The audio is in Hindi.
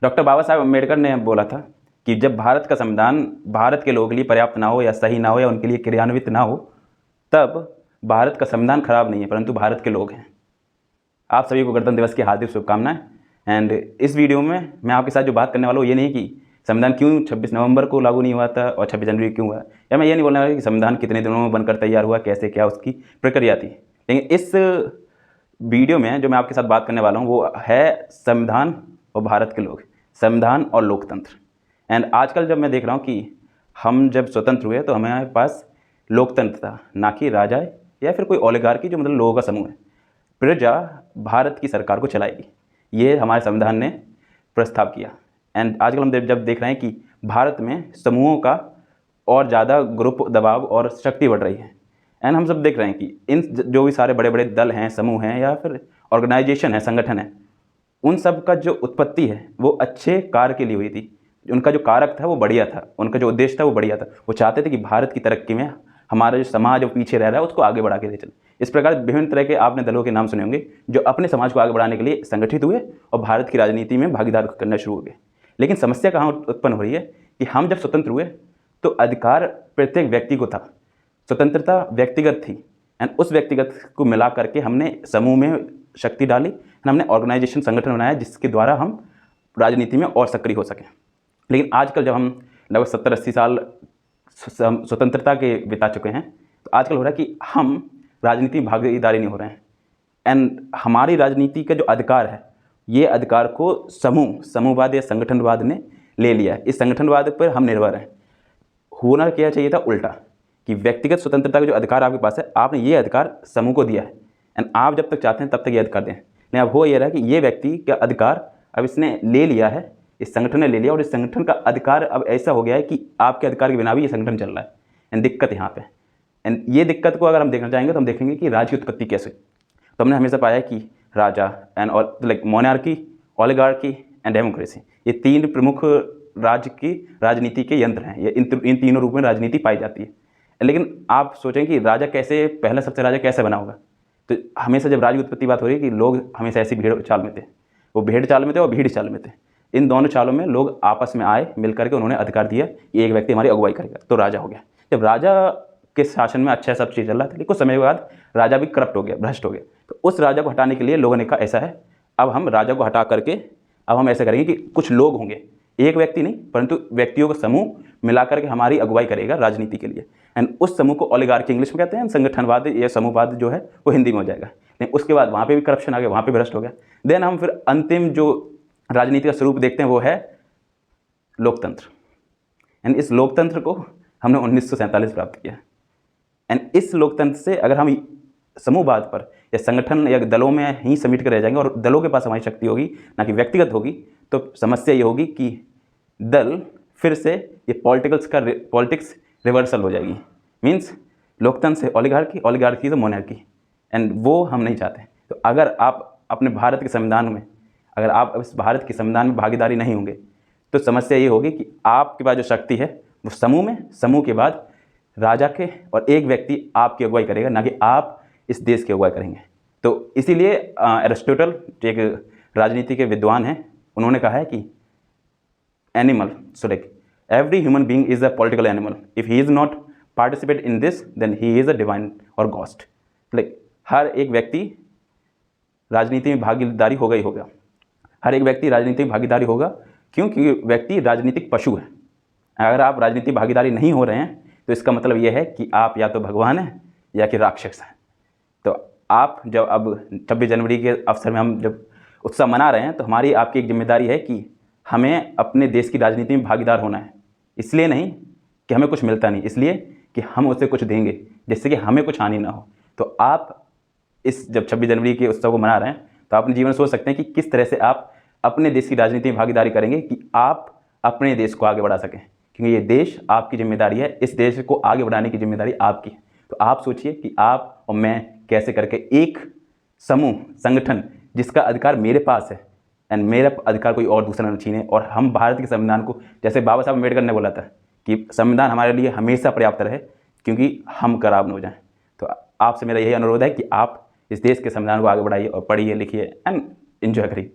डॉक्टर बाबा साहब अम्बेडकर ने बोला था कि जब भारत का संविधान भारत के लोगों के लिए पर्याप्त ना हो या सही ना हो या उनके लिए क्रियान्वित ना हो, तब भारत का संविधान खराब नहीं है परंतु भारत के लोग हैं। आप सभी को गणतंत्र दिवस की हार्दिक शुभकामनाएं। एंड इस वीडियो में मैं आपके साथ जो बात करने वाला हूँ ये नहीं कि संविधान क्यों 26 नवंबर को लागू नहीं हुआ था और 26 जनवरी क्यों हुआ, या मैं ये नहीं बोलने वाला कि संविधान कितने दिनों में बनकर तैयार हुआ, कैसे क्या उसकी प्रक्रिया थी। लेकिन इस वीडियो में जो मैं आपके साथ बात करने वाला हूँ वो है संविधान और भारत के लोग, संविधान और लोकतंत्र। एंड आजकल जब मैं देख रहा हूँ कि हम जब स्वतंत्र हुए तो हमारे पास लोकतंत्र था, ना कि राजा या फिर कोई ओलिगार्की जो मतलब लोगों का समूह है। प्रजा भारत की सरकार को चलाएगी, ये हमारे संविधान ने प्रस्ताव किया। एंड आजकल हम जब देख रहे हैं कि भारत में समूहों का और ज़्यादा ग्रुप दबाव और शक्ति बढ़ रही है। एंड हम सब देख रहे हैं कि इन जो भी सारे बड़े बड़े दल हैं, समूह हैं या फिर ऑर्गेनाइजेशन है, संगठन है, उन सब का जो उत्पत्ति है वो अच्छे कार्य के लिए हुई थी। उनका जो कारक था वो बढ़िया था, उनका जो उद्देश्य था वो बढ़िया था। वो चाहते थे कि भारत की तरक्की में हमारा जो समाज जो पीछे रह रहा है उसको आगे बढ़ा के ले चले। इस प्रकार विभिन्न तरह के आपने दलों के नाम सुने होंगे जो अपने समाज को आगे बढ़ाने के लिए संगठित हुए और भारत की राजनीति में भागीदार करना शुरू हो गए। लेकिन समस्या कहाँ उत्पन्न हो रही है कि हम जब स्वतंत्र हुए तो अधिकार प्रत्येक व्यक्ति को था, स्वतंत्रता व्यक्तिगत थी। एंड उस व्यक्तिगत को मिला करके हमने समूह में शक्ति डाली, हमने ऑर्गेनाइजेशन संगठन बनाया जिसके द्वारा हम राजनीति में और सक्रिय हो सकें। लेकिन आजकल जब हम लगभग 70-80 साल स्वतंत्रता के बिता चुके हैं तो आजकल हो रहा है कि हम राजनीति में भागीदारी नहीं हो रहे हैं। एंड हमारी राजनीति का जो अधिकार है ये अधिकार को समूहवाद या संगठनवाद ने ले लिया है। इस संगठनवाद पर हम निर्भर हैं। होना क्या चाहिए था उल्टा, कि व्यक्तिगत स्वतंत्रता का जो अधिकार आपके पास है आपने ये अधिकार समूह को दिया है एंड आप जब तक चाहते हैं तब तक ये अधिकार दें। लेकिन अब हो ये रहा है कि ये व्यक्ति का अधिकार अब इसने ले लिया है, इस संगठन ने ले लिया और इस संगठन का अधिकार अब ऐसा हो गया है कि आपके अधिकार के बिना भी ये संगठन चल रहा है। एंड दिक्कत यहाँ पे, एंड ये दिक्कत को अगर हम देखना चाहेंगे तो हम देखेंगे कि राज्य की उत्पत्ति कैसे। तो हमने हमेशा पाया कि राजा एंड और like monarchy, oligarchy and democracy, ये तीन प्रमुख राज्य की राजनीति के यंत्र हैं। ये इन तीनों रूप में राजनीति पाई जाती है। लेकिन आप सोचें कि राजा कैसे, पहला सबसे राजा कैसे बना होगा, तो हमेशा जब राज्य की उत्पत्ति बात हो रही है कि लोग हमेशा ऐसी भीड़ चाल में थे, वो भेड़ चाल में थे और भीड़ चाल में थे। इन दोनों चालों में लोग आपस में आए, मिल करके उन्होंने अधिकार दिया कि एक व्यक्ति हमारी अगुवाई करेगा, तो राजा हो गया। जब राजा के शासन में अच्छा सब चीज़ चल रहा था, लेकिन कुछ समय के बाद राजा भी करप्ट हो गया, भ्रष्ट हो गया। तो उस राजा को हटाने के लिए लोगों ने कहा ऐसा है, अब हम राजा को हटा करके अब हम ऐसा करेंगे कि कुछ लोग होंगे, एक व्यक्ति नहीं परंतु व्यक्तियों का समूह मिला करके हमारी अगुवाई करेगा राजनीति के लिए। एंड उस समूह को ओलिगार्की इंग्लिश में कहते हैं, संगठनवाद या समूहवाद जो है वो हिंदी में हो जाएगा। लेकिन उसके बाद वहाँ पे भी करप्शन आ गया, वहाँ पे भ्रष्ट हो गया। देन हम फिर अंतिम जो राजनीति का स्वरूप देखते हैं वो है लोकतंत्र। एंड इस लोकतंत्र को हमने 1947 प्राप्त किया। एंड इस लोकतंत्र से अगर हम समूहवाद पर या संगठन या दलों में ही समेट कर रह जाएंगे और दलों के पास हमारी शक्ति होगी ना कि व्यक्तिगत होगी, तो समस्या ये होगी कि दल फिर से ये पॉलिटिक्स रिवर्सल हो जाएगी। मीन्स लोकतंत्र से ओलिगार्की, ओलिगार्की से मोनार्की, एंड वो हम नहीं चाहते। तो अगर आप अपने भारत के संविधान में, अगर आप इस भारत के संविधान में भागीदारी नहीं होंगे तो समस्या ये होगी कि आपके पास जो शक्ति है वो समूह में, समूह के बाद राजा के, और एक व्यक्ति आपकी अगुवाई करेगा ना कि आप इस देश की अगुवाई करेंगे। तो इसीलिए एरिस्टोटल जो एक राजनीति के विद्वान हैं, उन्होंने कहा है कि animal, so like every human being is a political animal, if he is not participate in this then he is a divine और गॉस्ट। लाइक हर एक व्यक्ति राजनीति में भागीदारी होगा ही होगा, हर एक व्यक्ति राजनीति में भागीदारी होगा, क्योंकि व्यक्ति राजनीतिक पशु है। अगर आप राजनीतिक भागीदारी नहीं हो रहे हैं तो इसका मतलब यह है कि आप या तो भगवान हैं या कि राक्षस हैं। तो आप जब अब 26 जनवरी के अवसर में हम जब उत्सव मना रहे हैं तो हमारी आपकी एक जिम्मेदारी है कि हमें अपने देश की राजनीति में भागीदार होना है। इसलिए नहीं कि हमें कुछ मिलता नहीं, इसलिए कि हम उसे कुछ देंगे जिससे कि हमें कुछ हानि ना हो। तो आप इस जब 26 जनवरी के उत्सव को मना रहे हैं तो अपने जीवन में सोच सकते हैं कि किस तरह से आप अपने देश की राजनीति में भागीदारी करेंगे कि आप अपने देश को आगे बढ़ा सकें, क्योंकि ये देश आपकी जिम्मेदारी है, इस देश को आगे बढ़ाने की जिम्मेदारी आपकी है। तो आप सोचिए कि आप और मैं कैसे करके एक समूह, संगठन जिसका अधिकार मेरे पास है एंड मेरा अधिकार कोई और दूसरा न छीने, और हम भारत के संविधान को, जैसे बाबा साहब अम्बेडकर ने बोला था कि संविधान हमारे लिए हमेशा पर्याप्त रहे क्योंकि हम खराब न हो जाएं। तो आपसे मेरा यही अनुरोध है कि आप इस देश के संविधान को आगे बढ़ाइए और पढ़िए, लिखिए एंड एंजॉय करिए।